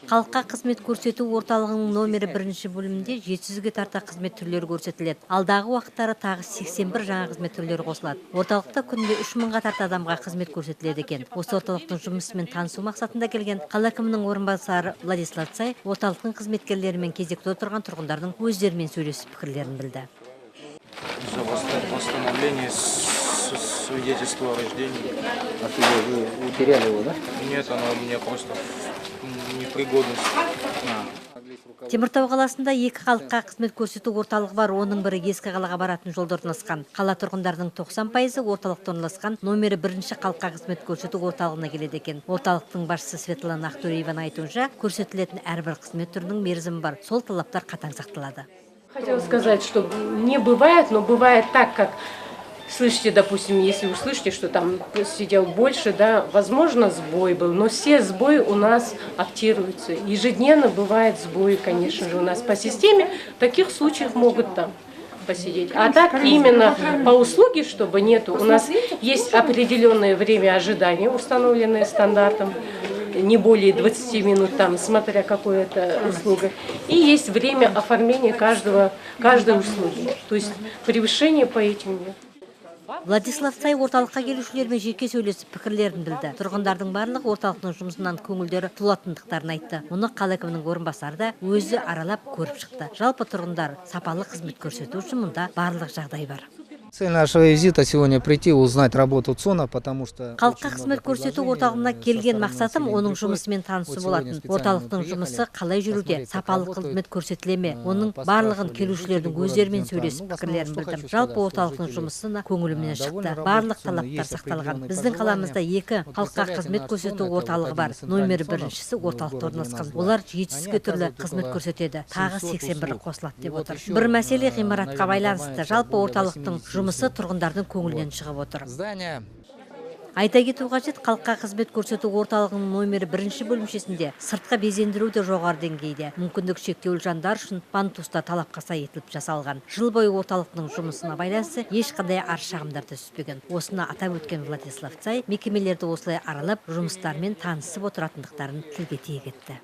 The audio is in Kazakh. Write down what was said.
Халыққа қызмет көрсету орталығының номері 1 бөлімінде 700-ге тарта қызмет түрлері көрсетіледі. Алдағы уақыттары тағы 81 жаңа қызмет түрлері қосылады. Орталықта күнде 3000-ға тарта адамға қызмет көрсетіледі екен. Осы орталықтың жұмысымен танысу мақсатында келген қала әкімінің орынбасары Владислав Цай орталықтың қызметкерлерімен кезекте отырған тұрғындардың өздерімен сөйлесіп пікірлерін білді. Восстановление свидетельства о рождении. А вы утеряли его, да? Нет, оно у меня просто непригодность. Теміртау қаласында 2 халыққа қызмет көрсету орталығы бар, оның бірі ескі қалаға баратын жолда орналасқан. Қала тұрғындарының 90% орталықта орналасқан номері 1 халыққа қызмет көрсету орталығына келеді екен. Орталықтың басшысы Светлана Ақтөрееваның айтуынша, көрсетілетін әрбір қызмет түрінің мерзімі бар. Сол талаптар қатаң сақталады. Хотела сказать, что не бывает, но бывает так, как слышите, допустим, если вы слышите, что там сидел больше, да, возможно, сбой был, но все сбои у нас актируются. Ежедневно бывает сбои, конечно же, у нас по системе. В таких случаях могут там посидеть. А так именно по услуге, чтобы нету, у нас есть определенное время ожидания, установленное стандартом, не более 20 минут, там, смотря какая это услуга. И есть время оформления каждой услуги. То есть превышения по этим нет. Владислав Цай орталыққа келушілермен жеке сөйлесіп пікірлерін білді. Тұрғындардың барлығы орталықтың жұмысынан көңілдері толатындықтарын айтты. Мұны қала әкімінің орынбасары да өзі аралап көріп шықты. Жалпы тұрғындар сапалы қызмет көрсету үшін мұнда барлық жағдай бар. Цель нашего визита сегодня прийти узнать работу ЦОНа, потому что... Халыққа қызмет көрсету орталығына келген мақсатым оның жұмысымен танысу болатын. Орталықтың жұмысы қалай жүруде, сапалы қызмет көрсетіле ме? Оның барлығын келушілердің өздерімен сөйлесіп пікірлерін білдім. Жалпы орталықтың жұмысына көңілімнен шықты. Барлық талаптар сақталған. Біздің қаламызда 2 халыққа қызмет көрсету орталығы бар. Номері 1-шісі орталықта орналасқан. Олар 700-ге түрлі қызмет көрсетеді. Тағы 81 қосылады деп отыр. Бір мәселе ғимаратқа байланысты. Жалпы орталықтың жұмысы тұрғындардың көңілінен шығып отыр. Айта кету қажет, халыққа қызмет көрсету орталығының номері 1 бөлімшесінде сыртқы безендіру де жоғары деңгейде. Мүмкіндік шектеулі жандар үшін пандуста талапқа сай етіліп жасалған. Жыл бойы орталықтың жұмысына байланысты ешқандай арыз-шағымдар түспеген. Осыны атап өткен Владислав Цай мекемелерді осылай аралап, жұмыстармен танысып отыратындықтарын тілге тиек етті.